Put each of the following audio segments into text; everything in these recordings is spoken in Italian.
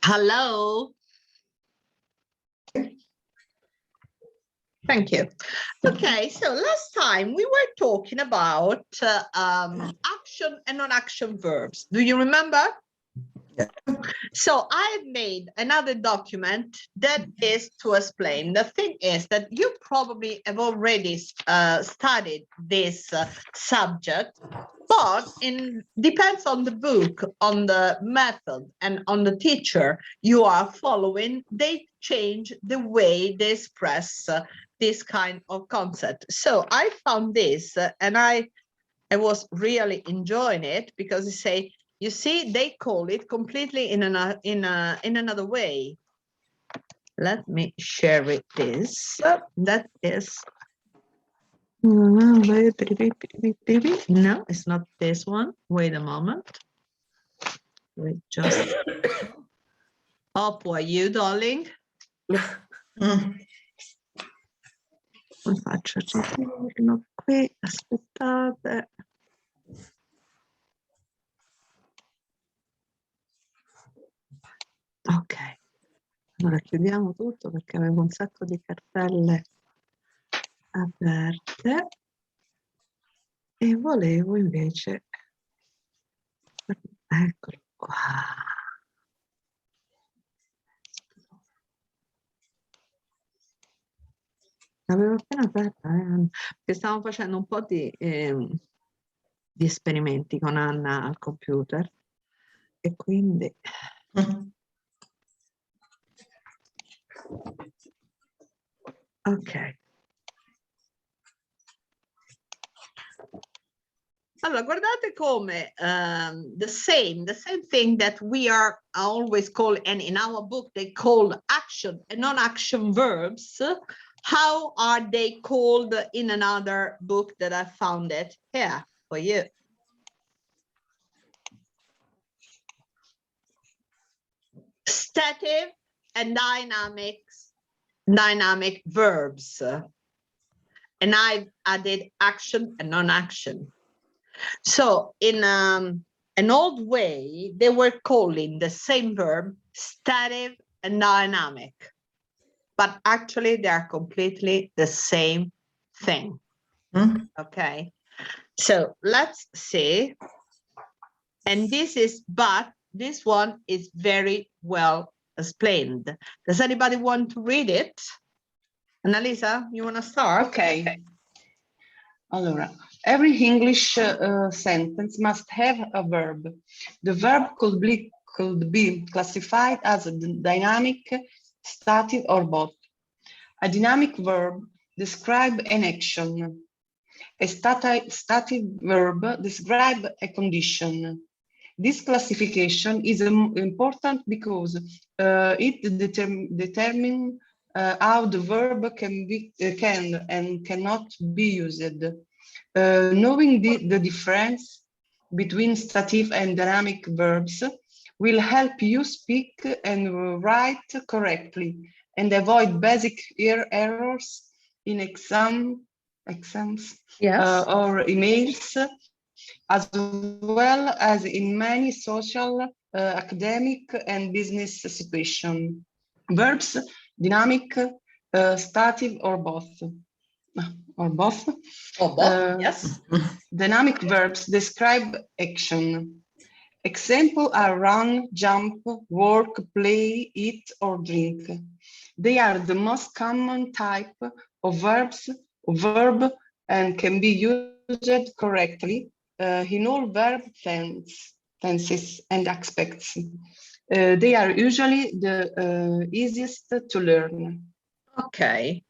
Hello. Thank you. Okay, so last time we were talking about action and non-action verbs. Do you remember? Yeah. So I've made another document that is to explain. The thing is that you probably have already studied this subject, but depends on the book, on the method, and on the teacher you are following. They change the way they express this kind of concept. So I found this and I was really enjoying it because they say, you see, they call it completely in another way. Let me share it this. That is. No, it's not this one. Wait a moment. We just. How are you, darling? Come faccio? Ci sono qui, aspettate. Ok, allora chiudiamo tutto perché avevo un sacco di cartelle aperte e volevo invece, eccolo qua. L'avevo appena aperta, perché stavamo facendo un po' di esperimenti con Anna al computer e quindi ok. Allora, guardate come the same thing that we are always called, and in our book they call action and non-action verbs. How are they called in another book that I found it here for you? Stative and dynamic verbs. And I've added action and non-action. So in an old way, they were calling the same verb stative and dynamic, but actually they are completely the same thing. Okay, so let's see. And this one is very well explained. Does anybody want to read it? Annalisa, you want to start? Okay. Allora, every English sentence must have a verb. The verb could be classified as a dynamic, static, or both. A dynamic verb describes an action. A static verb describes a condition. This classification is important because it determines how the verb can and cannot be used. Knowing the difference between stative and dynamic verbs will help you speak and write correctly and avoid basic errors in exams Yes. or emails, as well as in many social, academic, and business situations. Verbs, dynamic, stative, or both. Or both. Or both, yes. Dynamic verbs describe action. Examples are run, jump, work, play, eat, or drink. They are the most common type of verb and can be used correctly in all verb tenses and aspects. They are usually the easiest to learn. Okay,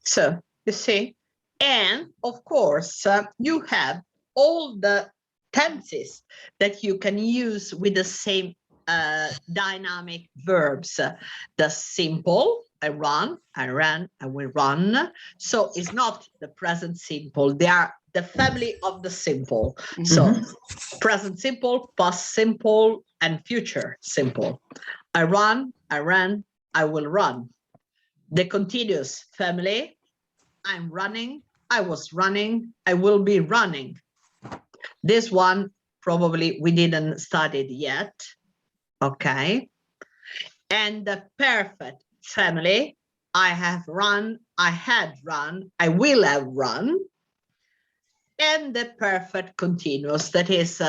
so you see, and of course, you have all the tenses that you can use with the same dynamic verbs. The simple, I run, I ran, I will run. So it's not the present simple. They are the family of the simple. So present simple, past simple, and future simple. I run, I ran, I will run. The continuous family, I'm running, I was running, I will be running. This one probably we didn't study it yet. okay? And the perfect family, I have run, I had run, I will have run. And the perfect continuous, that is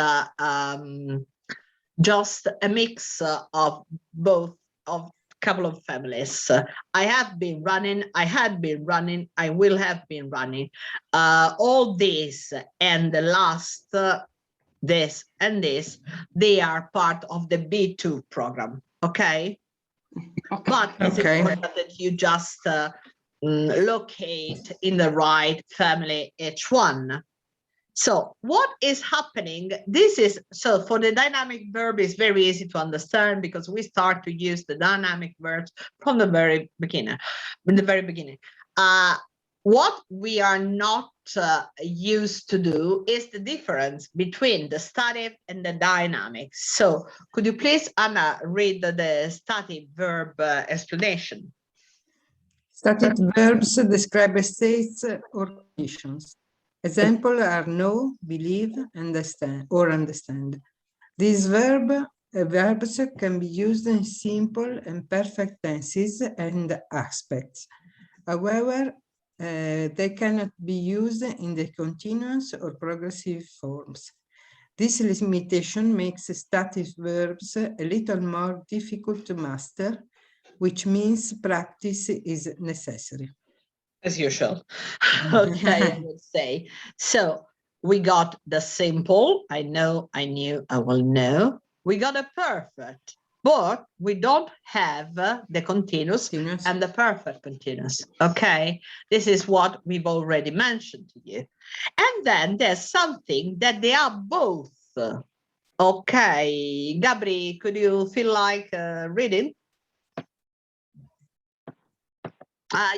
just a mix of both, of couple of families. I have been running, I had been running, I will have been running. All this and the last, this and this, they are part of the B2 program, okay? Okay. But it's Okay. important that you just locate in the right family H1. So what is happening? This is, so for the dynamic verb is very easy to understand because we start to use the dynamic verbs from the very beginning, what we are not used to do is the difference between the stative and the dynamic. So could you please, Anna, read the stative verb explanation? Static verbs describe states or conditions. Examples are know, believe, understand, or understand. These verbs can be used in simple and perfect tenses and aspects. However, they cannot be used in the continuous or progressive forms. This limitation makes static verbs a little more difficult to master, which means practice is necessary. As usual. Okay, I would say. So we got the simple, I know, I knew, I will know. We got a perfect, but we don't have the continuous and the perfect continuous. Okay, this is what we've already mentioned to you. And then there's something that they are both. Okay, Gabri, could you feel like reading?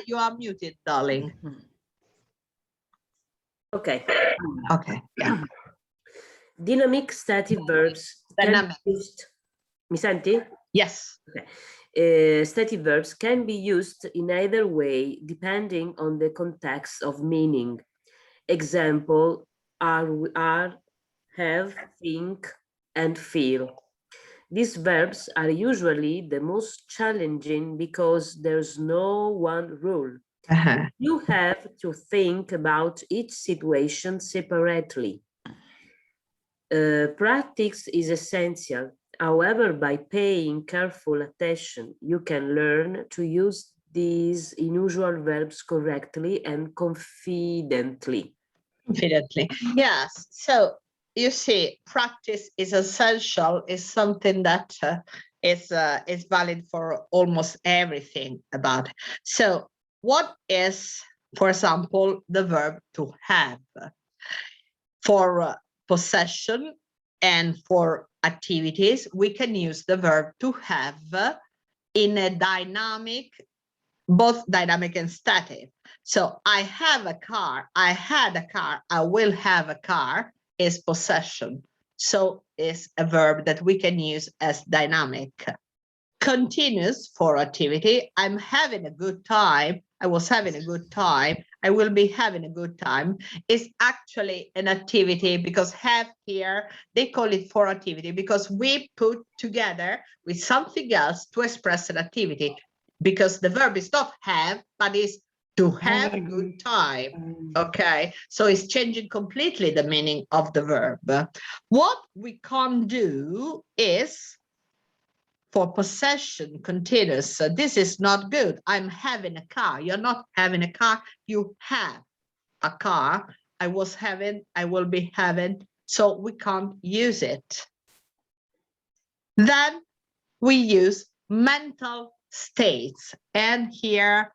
You are muted, darling. Okay. Okay, yeah. Dynamic stative verbs Dynamic. can be used. Mi senti? Yes. Okay. Stative verbs can be used in either way depending on the context of meaning. Example, are, have, think, and feel. These verbs are usually the most challenging because there's no one rule. You have to think about each situation separately. Practice is essential. However, by paying careful attention, you can learn to use these unusual verbs correctly and confidently. Confidently, yes. So you see, practice is essential, is something that is valid for almost everything about it. So what is, for example, the verb to have? For possession and for activities, we can use the verb to have in a dynamic, both dynamic and static. So I have a car, I had a car, I will have a car is possession. So it's a verb that we can use as dynamic. Continuous for activity, I'm having a good time, I was having a good time, I will be having a good time, is actually an activity because have here, they call it for activity because we put together with something else to express an activity because the verb is not have, but is to have a good time. Okay, so it's changing completely the meaning of the verb. What we can't do is for possession continuous. So this is not good. I'm having a car. You're not having a car. You have a car. I was having, I will be having. So we can't use it. Then we use mental states. And here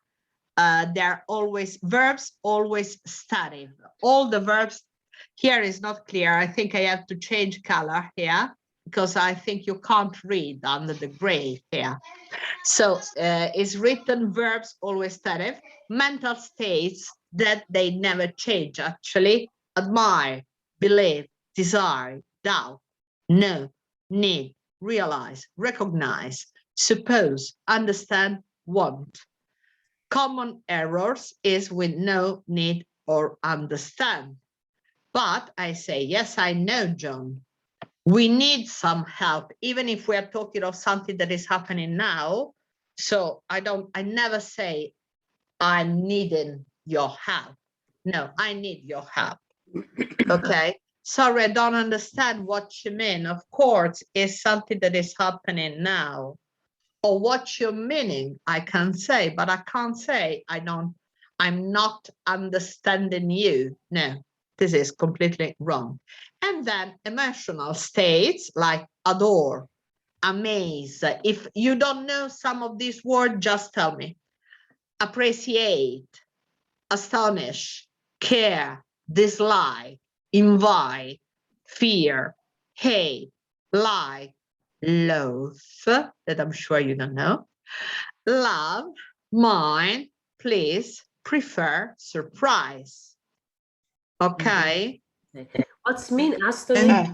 they're always verbs, always stative. All the verbs here is not clear. I think I have to change color here, because I think you can't read under the gray here. So it's written verbs always stative, mental states that they never change actually, admire, believe, desire, doubt, know, need, realize, recognize, suppose, understand, want. Common errors is with no, need, or understand. But I say, yes, I know, John. we need some help, even if we are talking of something that is happening now. So I never say I'm needing your help. No, I need your help. Okay. Sorry, I don't understand what you mean. Of course, it's something that is happening now. Or what you're meaning, I can say, but I can't say I'm not understanding you. No, this is completely wrong. And then emotional states like adore, amaze. If you don't know some of these words, just tell me. Appreciate, astonish, care, dislike, invite, fear, hate, like, loathe, that I'm sure you don't know, love, mind, please, prefer, surprise. Ok? What's mean astonish?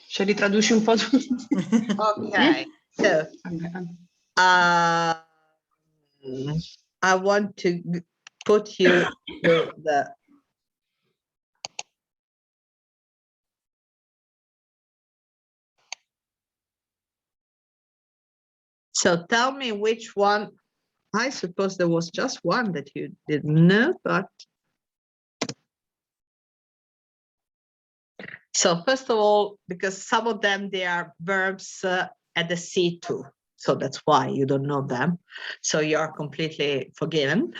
Ce li traduci un po' tu? Okay, so I want to put you to the so tell me which one. I suppose there was just one that you didn't know, but so first of all, because some of them, they are verbs at the C2. So that's why you don't know them. So you're completely forgiven.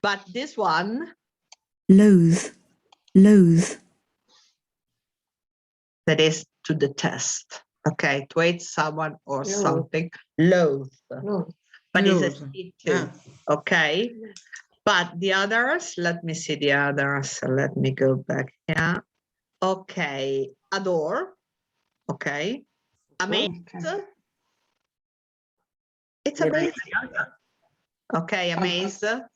But this one, loathe, loathe, that is to detest. Okay, to hate someone or something, loathe. But it's a Loathe. C2. Okay. But the others, let me see the others. Let me go back here. Okay, adore. Okay. Amaze. Okay. It's amazing. Okay, amaze.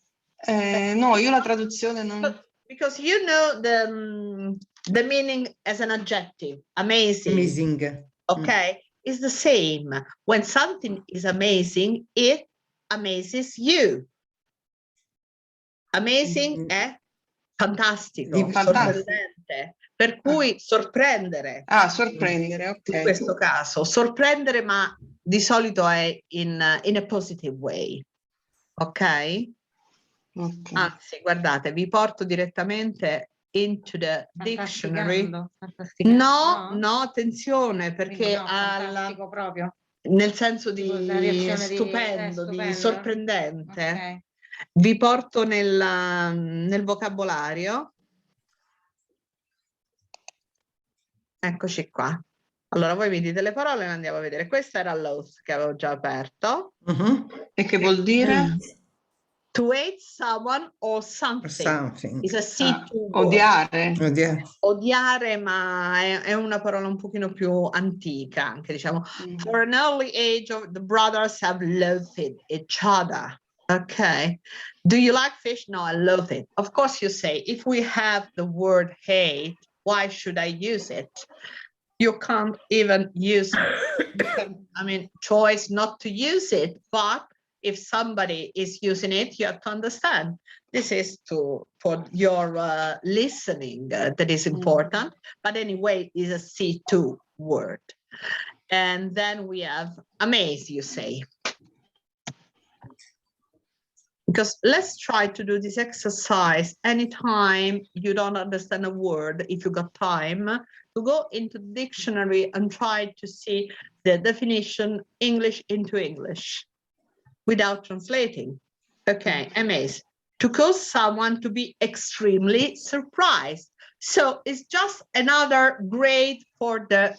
No, io la traduzione non... Because you know the meaning as an adjective, amazing. Amazing. Okay, it's the same. When something is amazing, it amazes you. Amazing è fantastico, sorprendente. Per cui sorprendere. Ah, sorprendere, ok. In questo caso, sorprendere, ma di solito è in a positive way. Ok? Ok. Anzi, guardate, vi porto direttamente into the dictionary. No, attenzione, perché fantastico proprio. nel senso di La reazione stupendo, di stupendo. sorprendente. Ok. Vi porto nel vocabolario. Eccoci qua. Allora, voi mi dite le parole e andiamo a vedere. Questa era loath che avevo già aperto. E che vuol dire? To hate someone or something. Something. Is a C2 word. Odiare. Odiare, ma è una parola un pochino più antica, anche diciamo. For an early age, the brothers have loathed each other. Okay. Do you like fish? No, I loathe it. Of course you say, if we have the word hate, why should I use it? You can't even use it. I mean, choice not to use it, but if somebody is using it, you have to understand. This is for your listening that is important. But anyway, it's a C2 word. And then we have amaze, you say. Because let's try to do this exercise anytime you don't understand a word, if you got time, to go into the dictionary and try to see the definition English into English without translating. Okay, amaze. To cause someone to be extremely surprised. So it's just another grade for the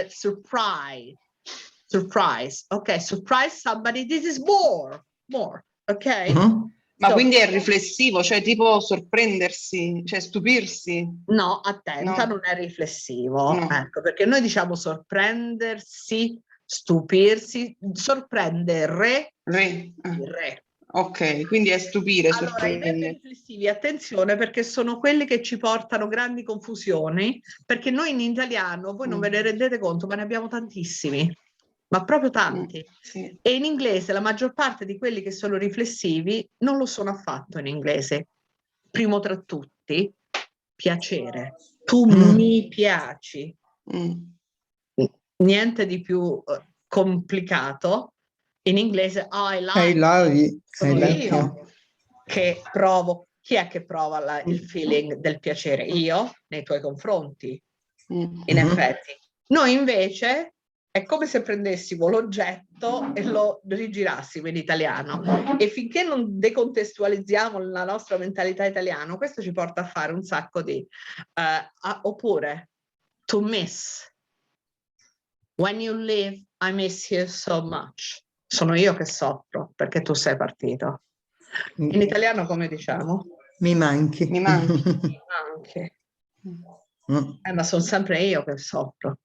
surprise. Surprise. Okay, surprise somebody. This is more. Ok? Ma quindi è riflessivo, cioè tipo sorprendersi, cioè stupirsi? No, attenta, No. non è riflessivo. No. Ecco, perché noi diciamo sorprendersi, stupirsi, sorprendere. Re. Re. Ok, quindi è stupire, Allora, i verbi sorprendere. riflessivi, attenzione, perché sono quelli che ci portano grandi confusioni, perché noi in italiano, voi non ve ne rendete conto, ma ne abbiamo tantissimi. Ma proprio tanti. Sì. E in inglese la maggior parte di quelli che sono riflessivi non lo sono affatto in inglese. Primo tra tutti, piacere. Tu mi piaci. Mm. Niente di più complicato. In inglese I I love you. I sono love io you. che provo. Chi è che prova il feeling del piacere? Io nei tuoi confronti, Mm. in effetti. Noi invece è come se prendessimo l'oggetto e lo rigirassimo in italiano, e finché non decontestualizziamo la nostra mentalità italiana, questo ci porta a fare un sacco di oppure to miss. When you leave, I miss you so much. Sono io che soffro perché tu sei partito. In italiano come diciamo? Mi manchi. Mi manchi. Anche. Mm. Ma sono sempre io che soffro.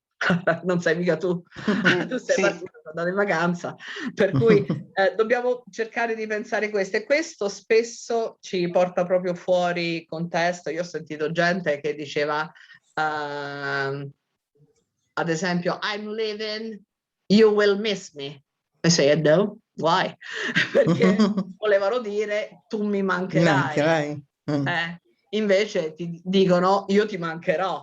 Non sei mica tu. Tu sei Sì. partito, sei andato in vacanza. Per cui dobbiamo cercare di pensare questo. E questo spesso ci porta proprio fuori contesto. Io ho sentito gente che diceva... ad esempio, I'm leaving, you will miss me. I say, no, why? Perché volevano dire, tu mi Mi mancherai. mancherai. Mm. Invece ti dicono, io ti mancherò.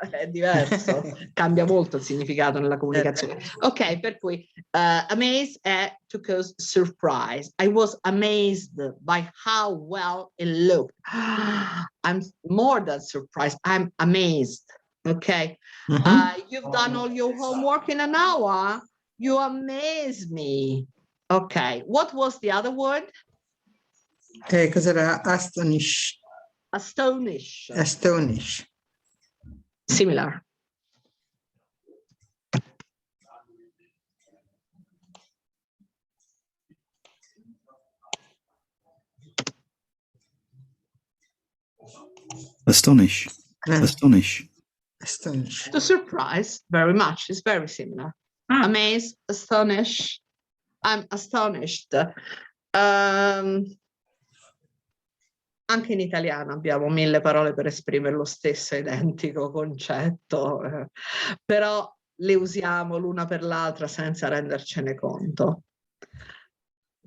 È diverso, cambia molto il significato nella comunicazione. Ok, per cui amazed è to cause surprise. I was amazed by how well it looked. I'm more than surprised, I'm amazed. Okay, you've done all your homework in an hour. You amaze me. Okay, what was the other word? Cos'era? Astonish. Astonish. Astonish. Similar. Astonish. Astonish. Astonish. To surprise, very much. It's very similar. Amaze, astonish. I'm astonished. Anche in italiano abbiamo 1000 parole per esprimere lo stesso identico concetto, però le usiamo l'una per l'altra senza rendercene conto.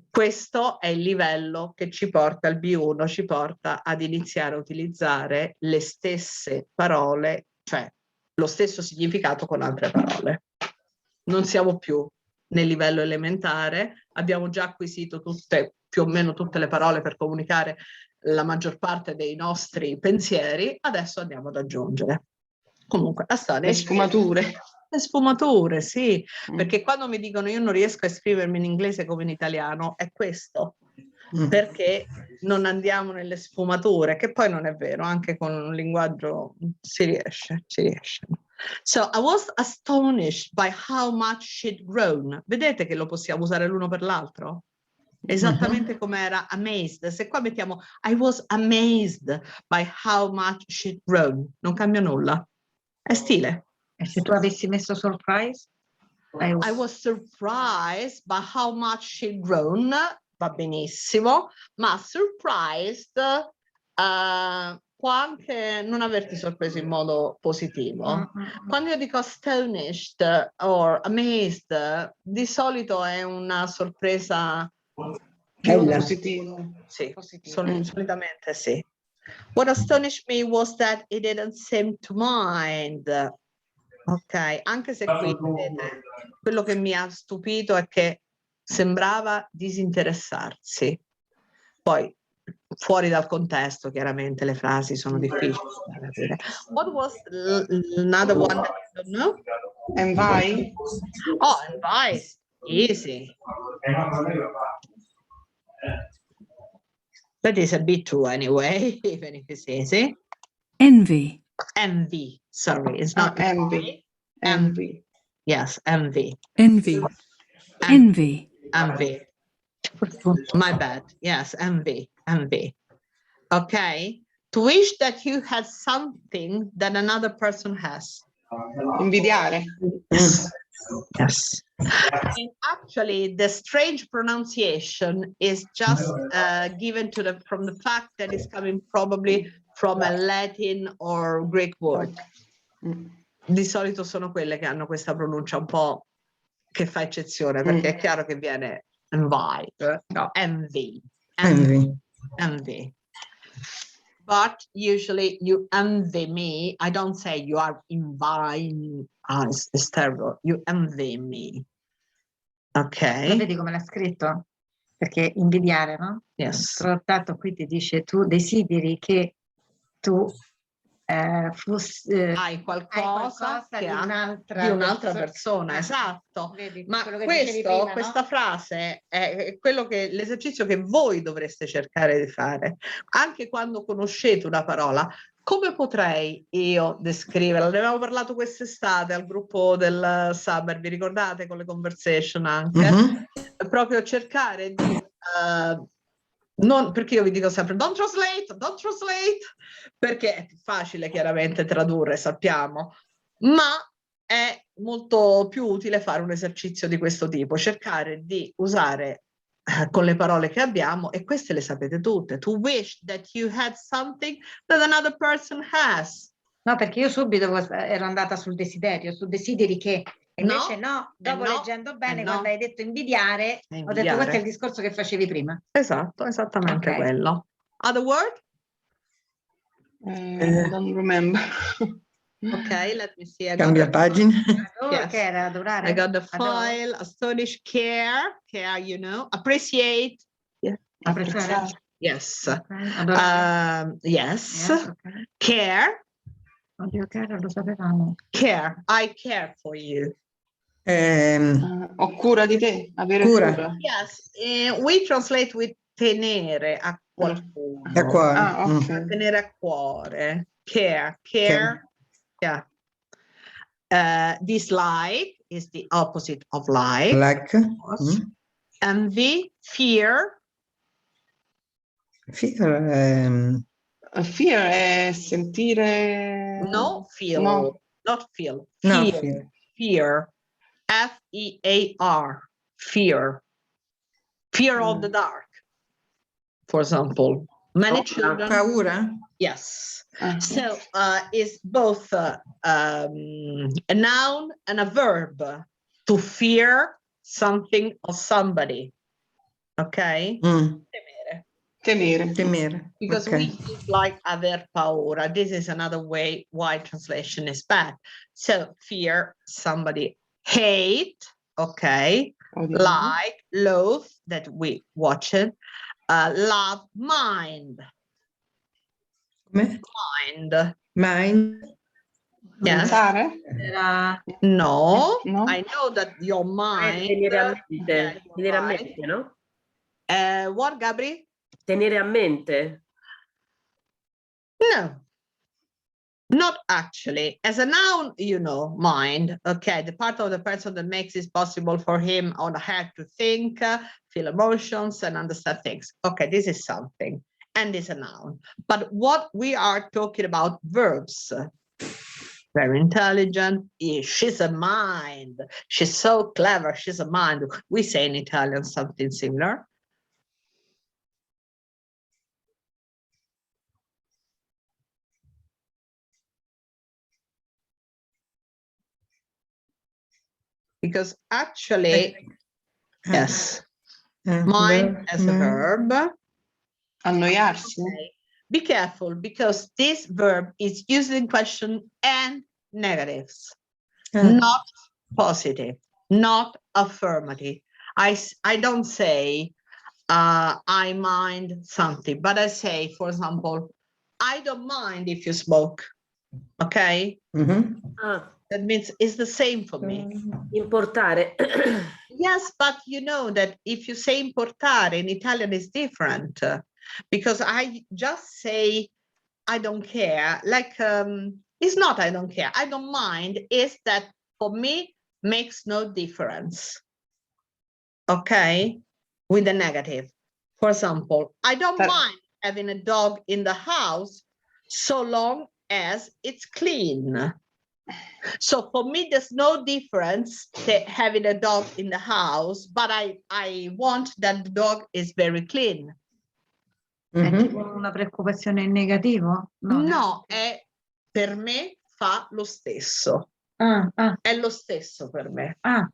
Questo è il livello che ci porta, il B1 ci porta ad iniziare a utilizzare le stesse parole, cioè lo stesso significato con altre parole. Non siamo più nel livello elementare, abbiamo già acquisito più o meno tutte le parole per comunicare la maggior parte dei nostri pensieri, adesso andiamo ad aggiungere. Comunque, Le sfumature. Le sfumature, sì, perché quando mi dicono io non riesco a esprimermi in inglese come in italiano, è questo, perché non andiamo nelle sfumature, che poi non è vero, anche con un linguaggio si riesce, si riesce. So, I was astonished by how much she'd grown. Vedete che lo possiamo usare l'uno per l'altro? Esattamente come era amazed. Se qua mettiamo I was amazed by how much she'd grown, non cambia nulla. È stile. E se tu avessi messo surprise? I was surprised by how much she'd grown, va benissimo, ma surprised può anche non averti sorpreso in modo positivo. Quando io dico astonished or amazed, di solito è una sorpresa Più positivo. Sì, solitamente sì. What astonished me was that it didn't seem to mind. Ok, anche se qui vedete, quello che mi ha stupito è che sembrava disinteressarsi. Poi, fuori dal contesto, chiaramente le frasi sono difficili da capire. What was another one that you don't know? Envy. Oh, advice. Easy. That is a bit true anyway, even if it's easy. envy, Envy, sorry, it's not Envy. Envy. Yes, envy. envy, envy, Envy. My bad. Yes, envy. Envy. Okay. To wish that you had something that another person has. Invidiare. Yes. Yes. And actually, the strange pronunciation is just given to from the fact that it's coming probably from a Latin or Greek word. Di solito sono quelle che hanno questa pronuncia un po' che fa eccezione, perché è chiaro che viene envy, no, envy. Envy. Envy. but usually you envy me. I don't say you are envying us. It's terrible. You envy me. Lo Ok? vedi come l'ha scritto? Perché invidiare, no? Yes. Trattato qui ti dice tu desideri che tu Hai qualcosa che di ha un'altra di un'altra persona, Ah, esatto. vedi, Ma quello che dicevi prima, no? questa frase è quello che l'esercizio che voi dovreste cercare di fare. Anche quando conoscete una parola, come potrei io descriverla? Ne avevamo parlato quest'estate al gruppo del Summer, vi ricordate, con le conversation anche? Mhm. Proprio cercare di non, perché io vi dico sempre don't translate, perché è più facile chiaramente tradurre, sappiamo, ma è molto più utile fare un esercizio di questo tipo, cercare di usare con le parole che abbiamo, e queste le sapete tutte. To wish that you had something that another person has. No, perché io subito ero andata sul desiderio, su desideri che, e invece no, dopo no, leggendo bene, no. quando hai detto invidiare, ho detto questo è il discorso che facevi prima. Esatto, esattamente Ok. quello. Other word? Don't remember. Ok, let me see. Cambia pagina. Yes. Che era adorare? I got the Adore? file, astonish, care, you know, appreciate. Yeah. Apprezzare? Yes. Ok. Adorare? Yes. Yes, ok. Care, Oddio, che era, lo sapevamo. care. I care for you. Ho cura di te, avere Cura. cura. Yes. We translate with tenere a qualcuno. Da qua. Ah, ok. Tenere a cuore. Care. Care. Yeah. Dislike is the opposite of like. Like. course. Envy, fear. Fear. Fear è sentire... No, feel. No. Not feel. No, Fear. fear. Fear. F-E-A-R. Fear. Fear of the dark. For example, many Oh, children. Paura? Yes. Ah. So it's both a noun and a verb. To fear something or somebody. Okay? Temere. Temere. Temere. Because Ok. we use like aver paura. This is another way why translation is bad. So fear somebody, hate, okay, Oddio. like, loathe that we watch it, love, mind, Come? mind. Mind? Yes. Pensare? Era No, No. I know that your mind. Tenere a mente, Yeah, you're tenere a right. mente, no? What, Gabri? Tenere a mente. No. Not actually. As a noun, you know, mind, okay, the part of the person that makes it possible for him or her to think, feel emotions, and understand things. Okay, this is something, and it's a noun. But what we are talking about, verbs. Very intelligent. She's a mind. She's so clever. She's a mind. We say in Italian something similar. Because actually, yes, mind as a verb. Annoiarsi. Okay. Be careful because this verb is used in question and negatives, not positive, not affirmative. I don't say I mind something, but I say, for example, I don't mind if you smoke. Okay? Ah, That means it's the same for me. importare. Yes, but you know that if you say importare in Italian is different because I just say I don't care. Like it's not I don't care. I don't mind. Is that for me makes no difference. Okay, with the negative. For example, I don't mind having a dog in the house so long as it's clean. So for me, there's no difference having a dog in the house, but I want that the dog is very clean. è tipo una preoccupazione in negativo? No, è per me fa lo stesso. È lo stesso per me. Ah.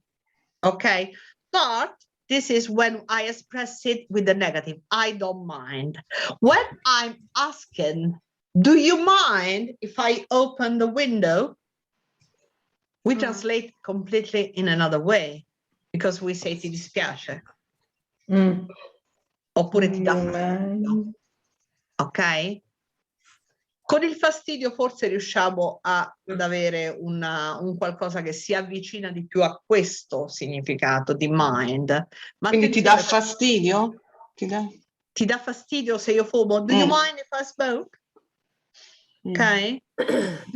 Okay, but this is when I express it with the negative. I don't mind. When I'm asking, do you mind if I open the window? We translate completely in another way, because we say ti dispiace. Oppure ti dà fastidio. Ok? Con il fastidio forse riusciamo ad avere un qualcosa che si avvicina di più a questo significato di mind. Ma Quindi ti dà attenzione, fastidio? ti dà fastidio se io fumo? Do you mind if I smoke? Ok?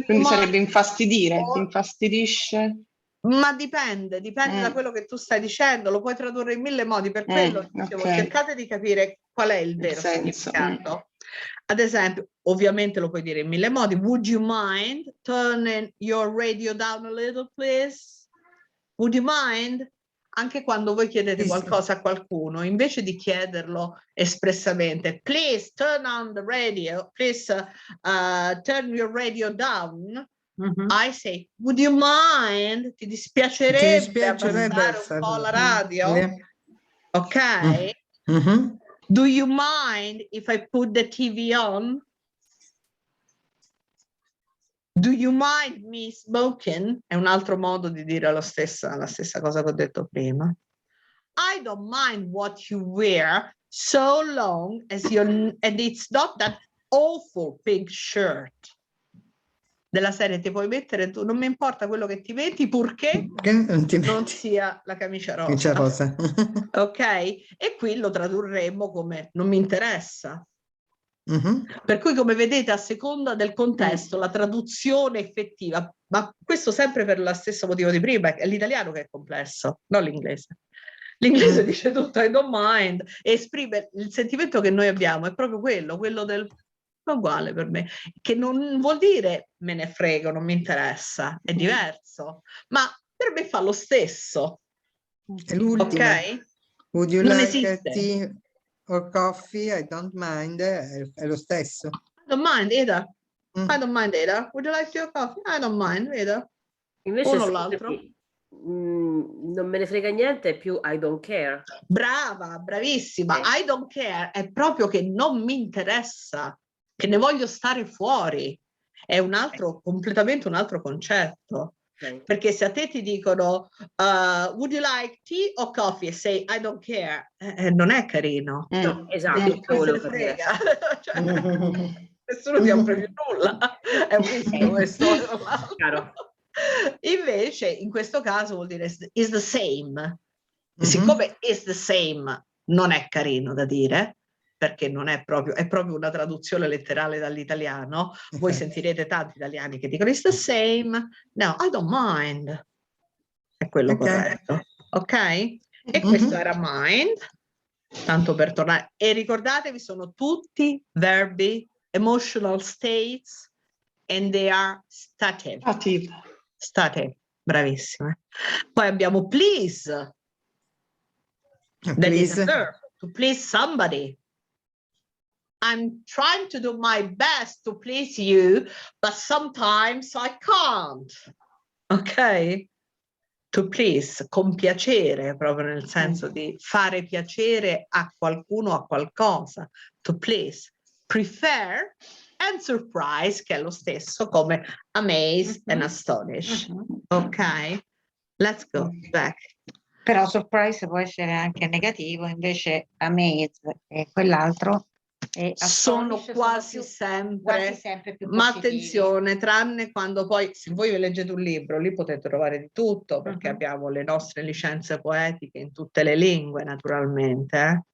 Quindi sarebbe infastidire, ti Or- infastidisce? Ma dipende da quello che tu stai dicendo, lo puoi tradurre in mille modi, per quello dicevo, ok. cercate di capire qual è il vero senso, significato. Ad esempio, ovviamente lo puoi dire in mille modi. Would you mind turning your radio down a little, please? Would you mind? Anche quando voi chiedete qualcosa a qualcuno, invece di chiederlo espressamente, please turn on the radio, please turn your radio down, I say, would you mind? Ti dispiacerebbe abbassare un po' la radio? Yeah. Ok? Do you mind if I put the TV on? Do you mind me smoking? È un altro modo di dire la stessa cosa che ho detto prima. I don't mind what you wear so long as you're, and it's not that awful pink shirt. Della serie ti puoi mettere tu, non mi importa quello che ti metti, purché non sia la camicia rosa. Ok? E qui lo tradurremmo come non mi interessa. Per cui, come vedete, a seconda del contesto, la traduzione effettiva, ma questo sempre per lo stesso motivo di prima, è l'italiano che è complesso, non l'inglese. L'inglese dice tutto, I don't mind, e esprime il sentimento che noi abbiamo, è proprio quello del uguale per me, che non vuol dire me ne frego, non mi interessa, è diverso, ma per me fa lo stesso. È l'ultima. Ok? Would you Non like esiste. tea or coffee? I don't mind, è lo stesso. I don't mind either. I don't mind either. Would you like your coffee? I don't mind either. Invece Uno o l'altro. non me ne frega niente, è più I don't care. Brava, bravissima. I don't care è proprio che non mi interessa, che ne voglio stare fuori. È un altro, completamente un altro concetto. Perché se a te ti dicono would you like tea or coffee e say I don't care, non è carino. No, esatto, Se ne frega. Cioè, nessuno ti offre più nulla. È un rischio questo. Chiaro. Invece in questo caso vuol dire is the same. Siccome is the same non è carino da dire, perché non è proprio, è proprio una traduzione letterale dall'italiano. Voi sentirete tanti italiani che dicono it's the same. No, I don't mind. È quello corretto. Ok? E questo era mind, tanto per tornare. E ricordatevi, sono tutti verbi, emotional states, and they are stative. Stative, bravissime. Poi abbiamo please. That is a verb, to please somebody. I'm trying to do my best to please you, but sometimes I can't. Ok? To please, con piacere, proprio nel senso di fare piacere a qualcuno o a qualcosa. To please. Prefer and surprise, che è lo stesso come amaze and astonish. Ok? Let's go back. Però surprise può essere anche negativo, invece amaze e quell'altro sono quasi sempre più ma positivi. Attenzione, tranne quando poi, se voi leggete un libro, lì potete trovare di tutto, perché abbiamo le nostre licenze poetiche in tutte le lingue, naturalmente.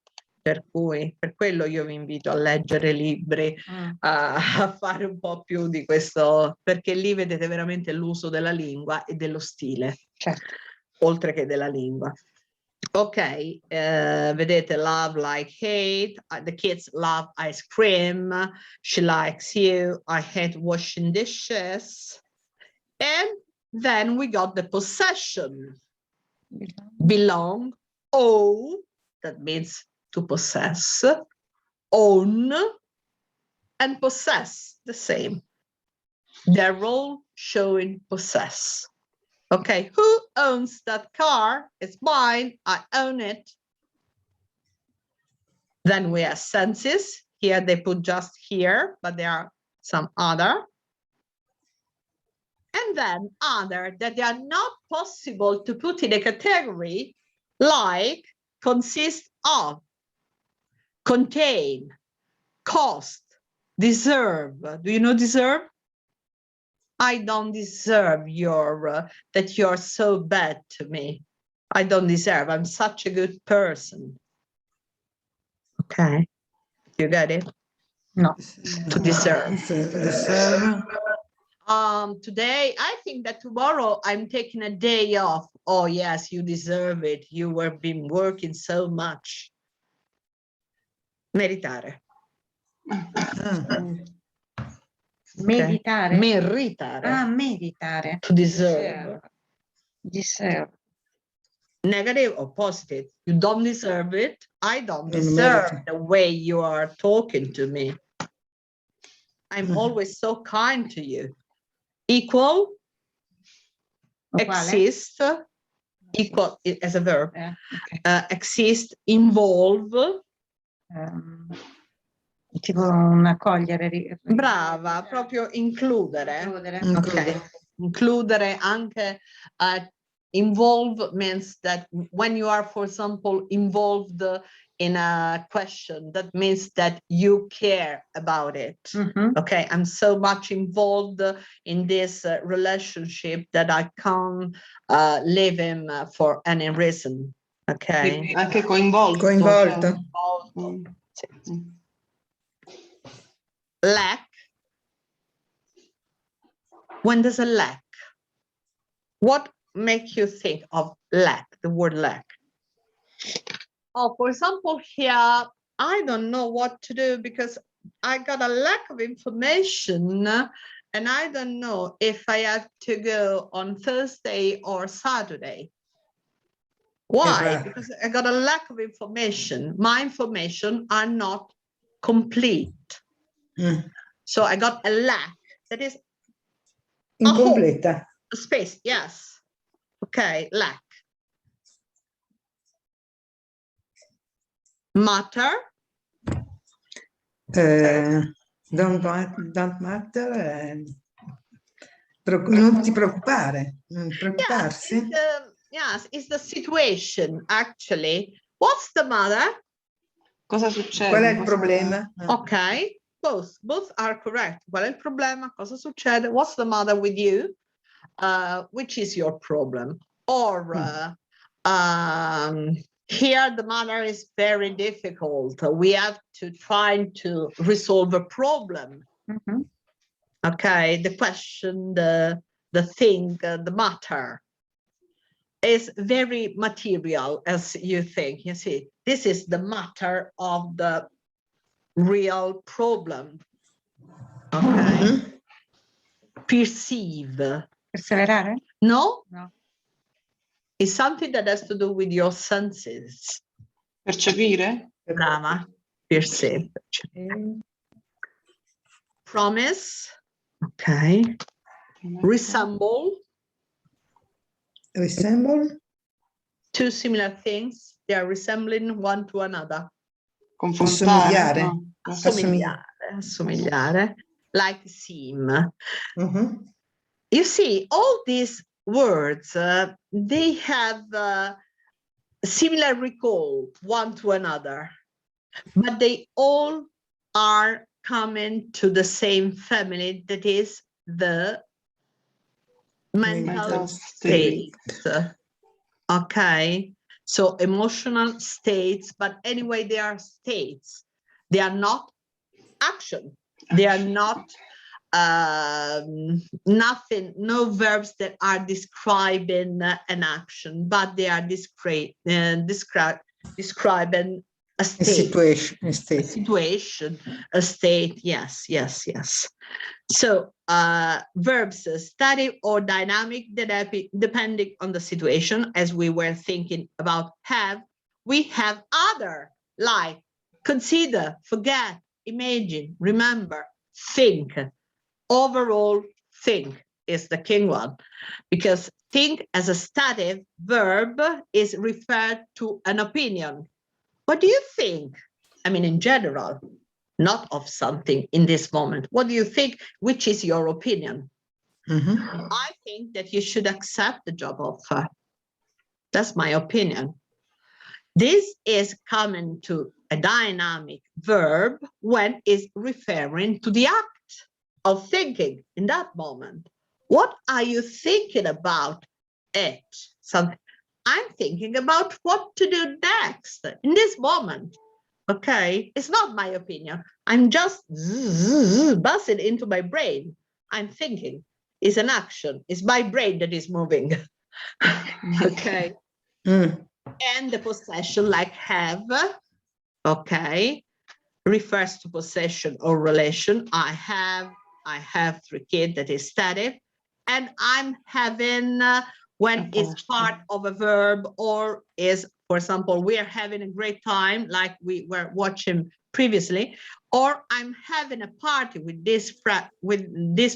Per cui, per quello io vi invito a leggere libri, a fare un po' più di questo, perché lì vedete veramente l'uso della lingua e dello stile, certo, oltre che della lingua. Ok, vedete love like hate, the kids love ice cream, she likes you, I hate washing dishes. And then we got the possession. Belong, owe, that means to possess, own, and possess, the same. Their role showing possess. Okay, who owns that car? It's mine, I own it. Then we have senses. Here they put just here, but there are some other. And then other that they are not possible to put in a category like consist of, contain, cost, deserve. Do you know deserve? I don't deserve your that you're so bad to me. I don't deserve. I'm such a good person. Okay, you got it? No. To deserve. Deserve. Today, I think that tomorrow I'm taking a day off. Oh yes, you deserve it. You were been working so much. Meritare. Meditare. Meritare. Ah, meditare. To deserve. Deserve. Negative or positive. You don't deserve it. I don't Don't deserve merit. the way you are talking to me. I'm always so kind to you. Equal, Uguale? exist, equal as a verb. Okay. Exist, involve. Tipo un accogliere. Brava, proprio includere. Includere. Ok. Includere anche involve means that when you are, for example, involved in a question, that means that you care about it. Mhm. Okay, I'm so much involved in this relationship that I can't leave him for any reason. Okay. Anche coinvolto. Coinvolto. Mm. Mm. Lack. When there's a lack, what makes you think of lack, the word lack? Oh, for example, here, I don't know what to do because I got a lack of information and I don't know if I have to go on Thursday or Saturday. Why? Right. Because I got a lack of information. My information are not complete. Mm. So I got a lack. That is a hole, Incompleta. a space, yes. Okay, lack. Matter. Don't matter. Non ti preoccupare. Non preoccuparsi. Yes, it's the situation, actually. What's the matter? Cosa succede? Qual è il Cosa- problema? Okay, both are correct. Qual è il problema? Cosa succede? What's the matter with you? Which is your problem? Or here the matter is very difficult. We have to try to resolve a problem. Mhm. Okay, the question, the thing, the matter is very material as you think. You see, this is the matter of the real problem. Okay. Perceive. Perseverare? No? No. It's something that has to do with your senses. Percepire? Brava. Perceive. Promise. Okay. Resemble. Resemble? Two similar things. They are resembling one to another. Confrontare? Assomigliare. No. Assomigliare. Assomigliare. Like seem. Mhm. You see, all these words, they have similar recall one to another, but they all are coming to the same family, that is the mental Mental state. Okay, so emotional states, but anyway, they are states. They are not action. They are not nothing, no verbs that are describing an action, but they are describing a A state. situation. A A state. situation, a state, yes, yes, yes. So verbs, static or dynamic, depending on the situation, as we were thinking about have, we have other, like consider, forget, imagine, remember, think. Overall, think is the king one, because think as a stative verb is referred to an opinion. What do you think? I mean, in general, not of something in this moment. What do you think? Which is your opinion? Mhm. I think that you should accept the job offer. That's my opinion. This is coming to a dynamic verb when it's referring to the act of thinking in that moment. What are you thinking about it? Something. I'm thinking about what to do next in this moment. Okay, it's not my opinion. I'm just buzzing into my brain. I'm thinking. It's an action. It's my brain that is moving. Okay. Mm. And the possession, like have, okay, refers to possession or relation. I have 3 kids, that is stative. And I'm having, when it's part of a verb, or is, for example, we are having a great time, like we were watching previously, or I'm having a party with this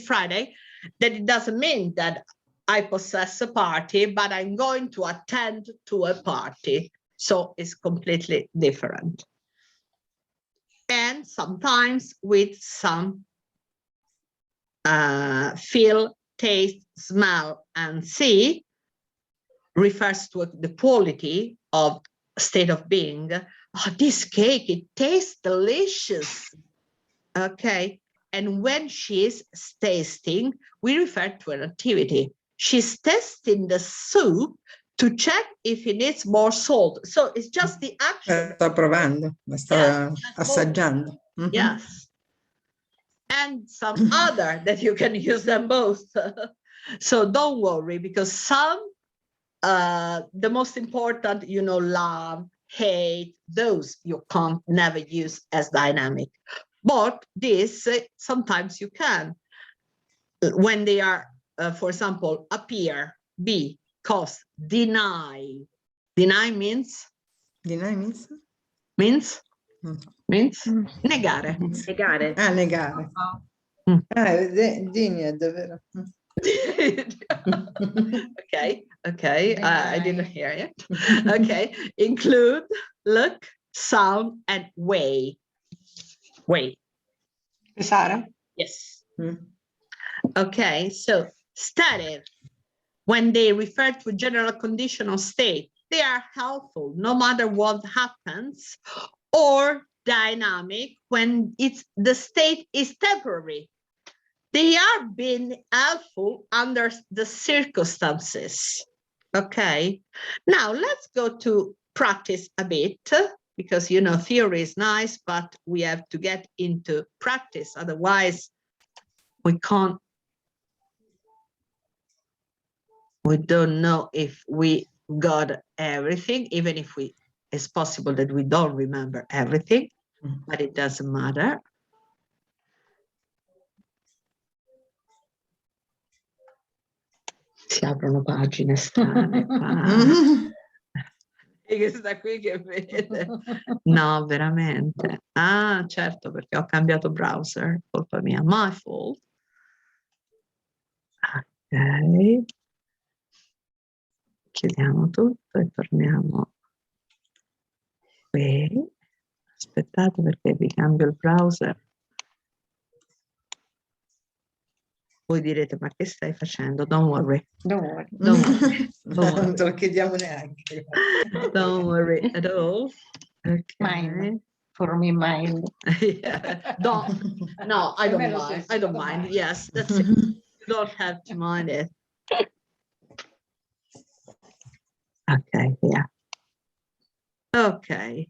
Friday, that it doesn't mean that I possess a party, but I'm going to attend to a party. So it's completely different. And sometimes with some feel, taste, smell, and see refers to the quality of state of being. Oh, this cake, it tastes delicious. Okay. And when she's tasting, we refer to an activity. She's testing the soup to check if it needs more salt. So it's just the action. Sto provando, la sto Yes, assaggiando. Mhm. Yes. And some other that you can use them both. So don't worry, because some, the most important, love, hate, those you can't never use as dynamic. But this, sometimes you can. When they are, for example, appear, be, cause, deny. Deny means? Deny means? Means? Mm. Means? Negare. Negare. Ah, negare. Mm. Ah, denied, vero? Okay, I didn't hear it. Okay, include, look, sound, and weigh. Weigh. Sara? Yes. Mm. Okay, so stative, when they refer to a general condition or state, they are helpful no matter what happens, or dynamic when the state is temporary. They are being helpful under the circumstances. Okay, now let's go to practice a bit, because theory is nice, but we have to get into practice, otherwise we don't know if we got everything, even if it's possible that we don't remember everything, but it doesn't matter. Si aprono pagine strane qua. E che sta qui che vede. No, veramente. Ah, certo, perché ho cambiato browser, colpa mia, my fault. Ok. Chiudiamo tutto e torniamo qui. Aspettate perché vi cambio il browser. Voi direte, ma che stai facendo? Don't worry. Don't worry. Don't worry. Non te lo chiediamo neanche. Don't worry at all. Okay. Mine. For me, mine. Yeah. No, I don't mind. I don't mind. Yes, that's it. You don't have to mind it. Okay, yeah. Okay.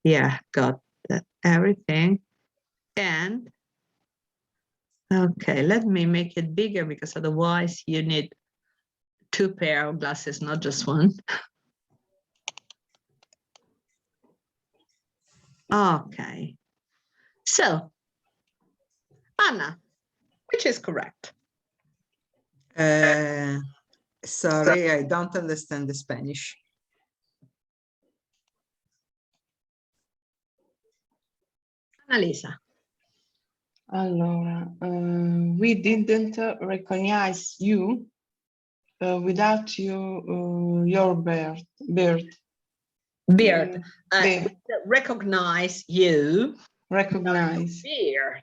Yeah, got everything. And okay, let me make it bigger, because otherwise you need 2 pair of glasses, not just one. Okay. So, Anna, which is correct? Sorry, I don't understand the Spanish. Annalisa. Allora, we didn't recognize you without your birth. Beard. Beard. Recognize you. Recognize. Beard.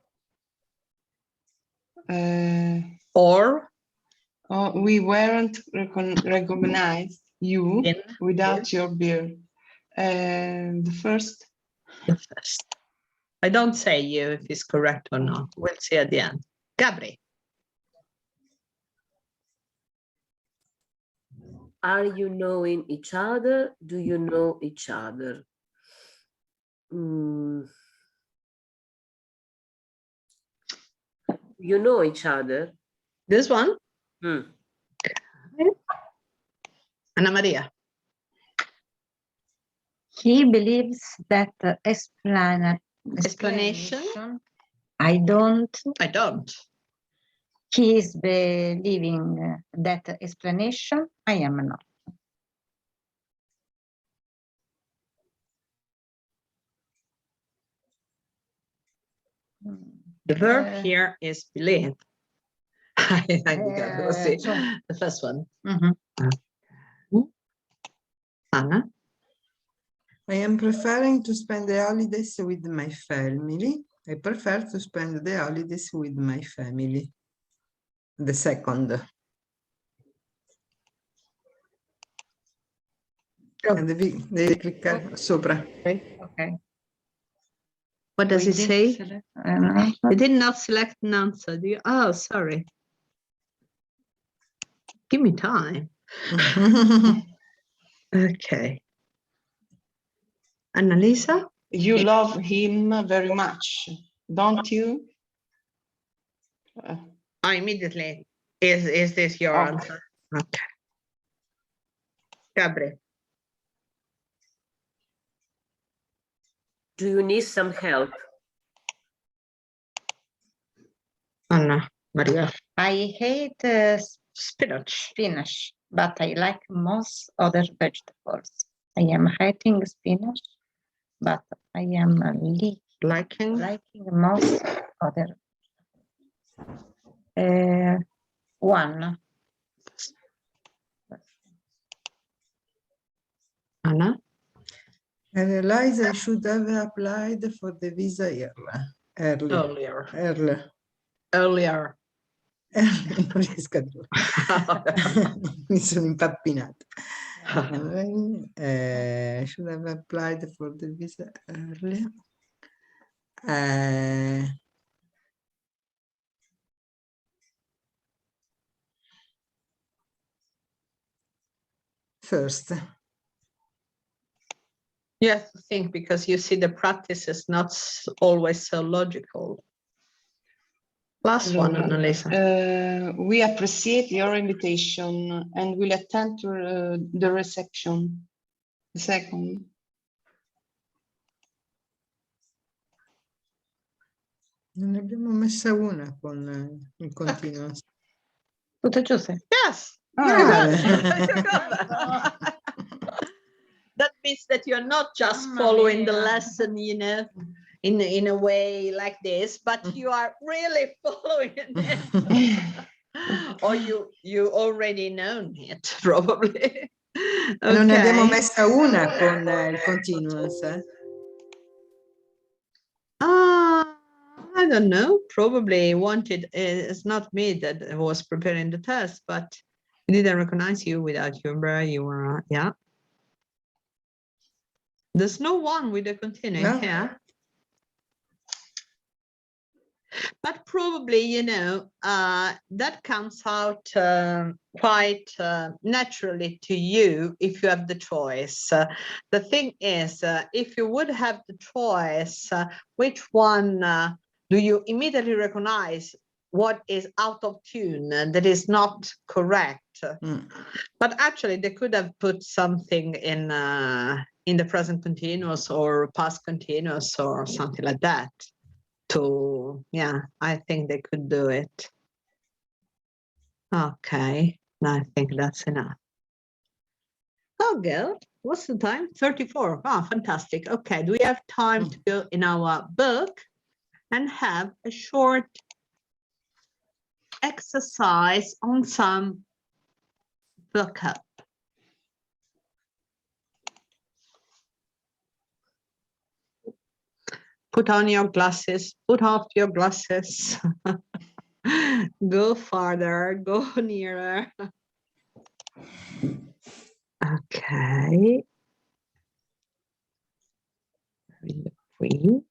Or Or we weren't recognize you in without your beard. And the first. the first. I don't say you if it's correct or not. We'll see at the end. Gabri. Are you knowing each other? Do you know each other? You know each other? This one? Hmm. Anna Maria. He believes that Explanation? I don't. I don't. He is believing that explanation. I am not. The verb here is believe. I think that was so- the first one. Mhm. Anna. I am preferring to spend the holidays with my family. I prefer to spend the holidays with my family. The second. And devi cliccare sopra. Okay. What does We it did say? select You did not select an answer, do you? Oh, sorry. Give me time. Okay. Annalisa? You love him very much, don't you? Immediately. Is this your Okay. answer? Okay. Gabri. Do you need some help? Anna Maria. I hate spinach, but I like most other vegetables. I am hating spinach, but I am Liking? liking most other. One. Anna? I realize I should have applied for the visa earlier. Earlier. Non riesco a dirlo. Mi sono impappinata. I should have applied for the visa earlier. First. You have to think because you see the practice is not always so logical. Last one, Annalisa. We appreciate your invitation and will attend to the reception. The second. Non ne abbiamo messa una con il continuo. Tutte giuste? Yes. That means that you're not just Mamma following the mia. lesson, you know, in a way like this, but you are really following it. Or you already known it, probably. Non ne abbiamo Okay. messa una con il continuous. I don't know, probably wanted, it's not me that was preparing the test, but we didn't recognize you without your umbrella, you were, yeah. There's no one with a continuing No. here. But probably, you know, that comes out quite naturally to you if you have the choice. The thing is, if you would have the choice, which one do you immediately recognize what is out of tune and that is not correct? But actually, they could have put something in the present continuous or past continuous or something like that. Yeah, I think they could do it. Okay, I think that's enough. Oh, girl, what's the time? 34. Oh, fantastic. Okay, do we have time to go in our book and have a short exercise on some vocab? Put on your glasses, put off your glasses. Go farther, go nearer. Okay. Three.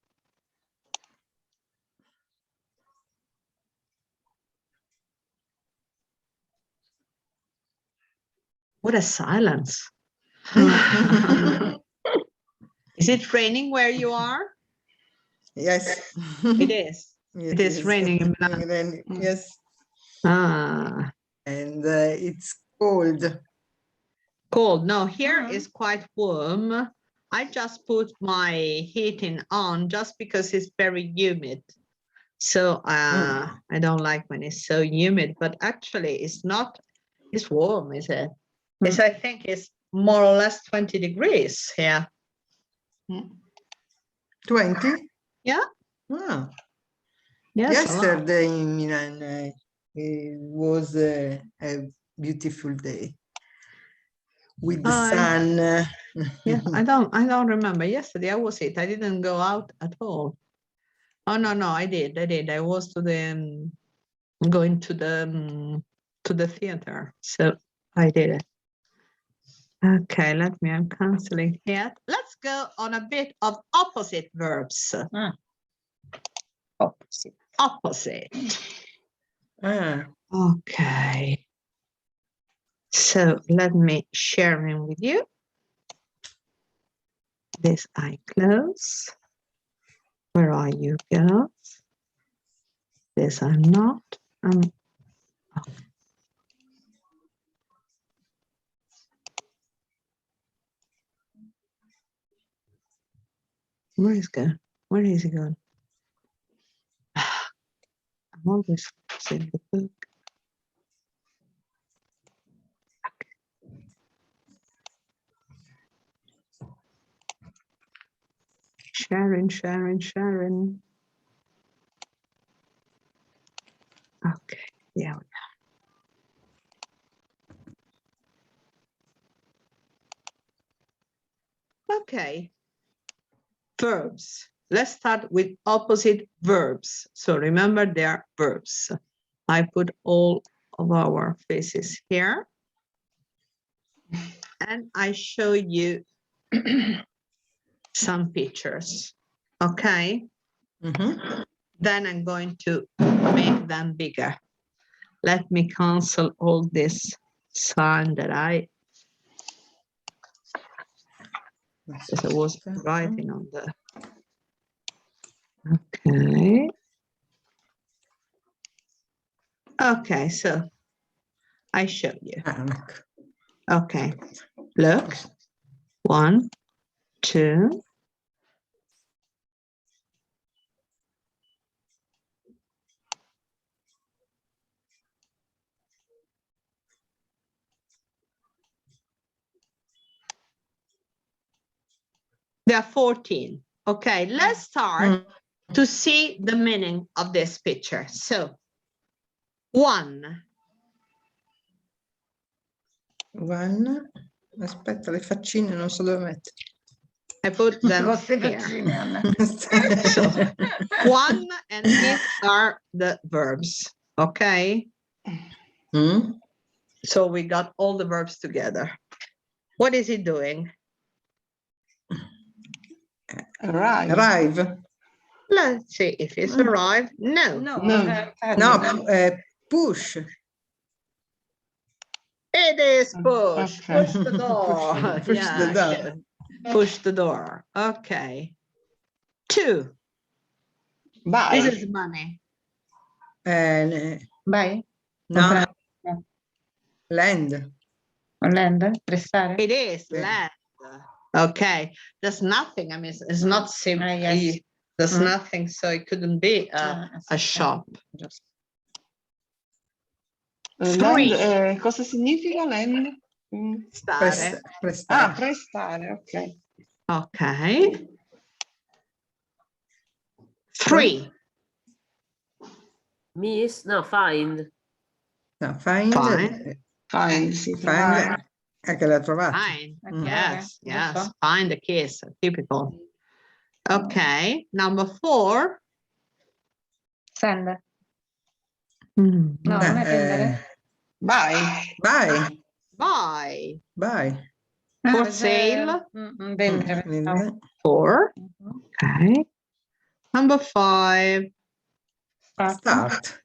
What a silence. Is it raining where you are? Yes. It is. It is raining in Milan. Raining, yes. Ah, And it's cold. cold. No, here is quite warm. I just put my heating on just because it's very humid. So I don't like when it's so humid, but actually it's not, it's warm, is it? It's, I think it's more or less 20 degrees here. 20? Yeah. Ah. Yes. a lot. Yesterday in Milan, it was a beautiful day with the sun. Yeah, I don't remember. Yesterday I was it. I didn't go out at all. Oh no, I did. I was to the going to the theater. So I did it. Okay, I'm canceling here. Let's go on a bit of opposite verbs. Opposite. Opposite. Ah. Okay. So let me share it with you. This I close. Where are you, girls? This I'm not. Where is going? Where is he going? I'm always in the book. Sharon. Okay, yeah. Okay. Verbs. Let's start with opposite verbs. So remember they are verbs. I put all of our faces here. And I show you some pictures. Okay. Then I'm going to make them bigger. Let me cancel all this sign that I was writing on the. Okay. Okay, so I show you. Okay, look. 1, 2. There are 14. Okay, let's start to see the meaning of this picture. So, 1. 1. Aspetta, le faccine non so dove mettere. I put them here. So, 1 and these are the verbs. Okay. So we got all the verbs together. What is he doing? Arrive. Let's see if it's arrived. No. Push. It is push. Okay. Push the door. Push the door. Push the door. Okay. 2. Buy. This is money. Buy. No. Lend. Lend. Prestare. It is land. Okay. There's nothing. I mean, it's not simple. Yes. There's nothing, so it couldn't be a shop. Lend, cosa significa lend? Stare. Ah, prestare, ok. Okay. 3. Miss, no, find. No, find. Find, sì, Find. trovare. Che l'ha trovata. Fine. Yes. Find the kiss. Typical. Okay, number 4. Send. No, non è prendere. Buy. Buy, Buy. buy. For Ah, sale. vendere. Vendere. 4. Mhm. Okay. Number 5. Start.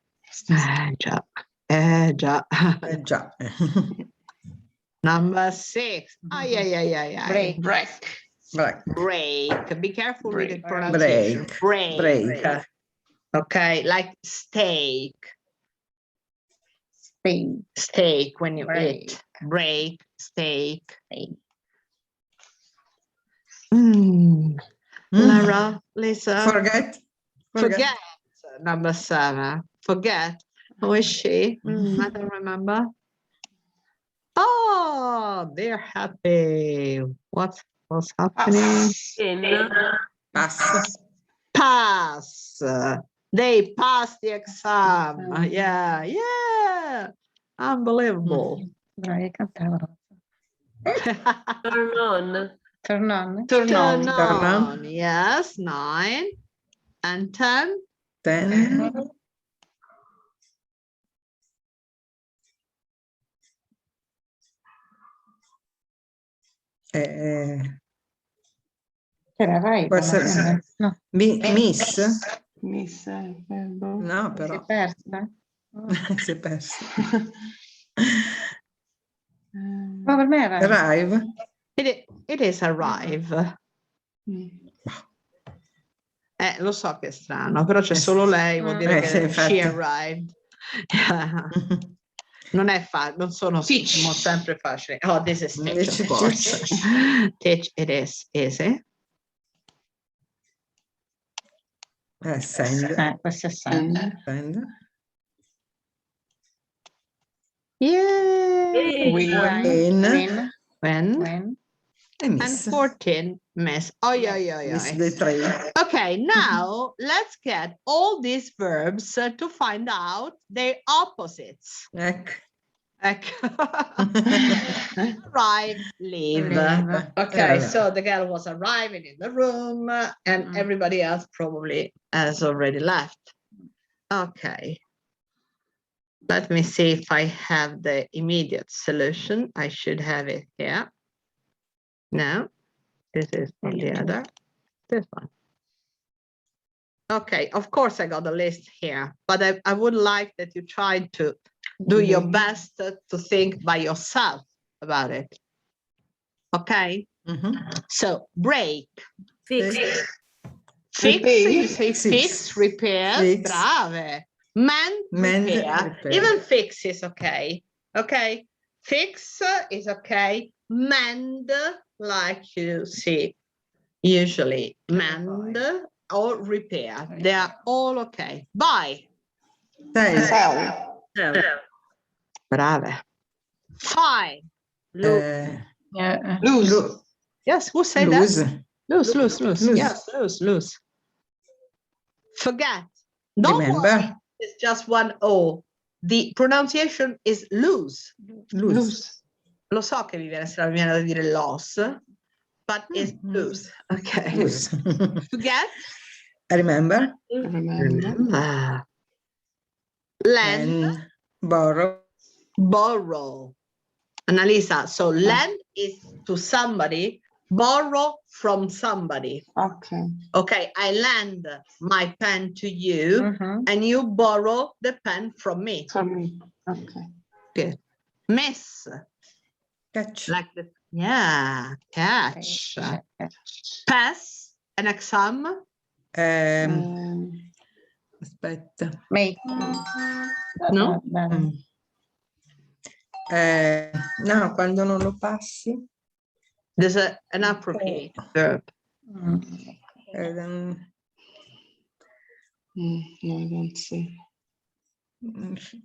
Già. Già. Già. Number 6. Ai, ai, ai, ai, ai. Break. Break. Break. Break. Be careful with the Break. pronunciation. Break. Break. Okay, like steak. Stay. Steak when you Break. eat. Break. Steak. Stay. Lara, Lisa. Forget. Forget. Number 7. Forget. Who is she? I don't remember. Oh, they're happy. What's happening? In, Pass. Pass. They passed the exam. Yeah, yeah. Unbelievable. Bravi, cantavano. turn on, Turn on. Turn on. Turn on. Yes, 9 and 10. 10. Era Rai. Può essere- No, Miss? Miss verbo. No, si è però persa. si è perso. Ma per me era Rai. Arrive. It is arrive. Mm. Lo so che è strano, però c'è solo lei, vuol dire sì, che infatti. she arrived. Non è facile, non sono sempre facili. Oh, this is teach, of Teach. course. Teach, it is easy. Send. Questo è sempre. Send. Yeah. Win. In. When? When. E And miss. 14, miss. Oh, yeah. Miss the 3. Okay, now let's get all these verbs to find out their opposites. Ecco. Arrive, leave. Leave. Okay, so the girl was arriving in the room and everybody else probably has already left. Okay. Let me see if I have the immediate solution. I should have it here. No, this is from the other. This one. Okay, of course I got the list here, but I would like that you try to do your best to think by yourself about it. Okay, so break. fix, Fix, Repair. you say fix, repair, Fix. brave. Mend, repair. Repair. Even fix is okay. Okay, fix is okay. Mend, like you see, usually mend or repair. They are all okay. Buy. Sell. sell, Brave. Fine. lose, Lose. Yes, who said Lose. that? Lose. Lose. Yes, lose. Forget. Don't worry, Remember. it's just one O. The pronunciation is lose. Lose. Lo so che vi viene da dire loss, but it's lose. Okay. Lose. Forget. Remember. Remember. Lend. And borrow. Borrow. Annalisa, so lend is to somebody, borrow from somebody. Okay. Okay, I lend my pen to you and you borrow the pen from me. For me. Okay. Good. Miss, Catch. like the, yeah, catch. Pass, an exam. Aspetta. Make. No? No, quando non lo passi. There's an appropriate verb. No, I don't see.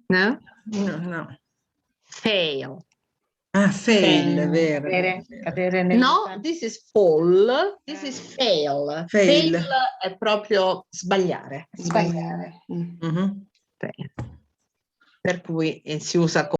No? No. Fail. Ah, fail, vero. Cadere nel No, this is fall. This is fail. Fail. È proprio sbagliare. Sbagliare. Mhm. Per cui si usa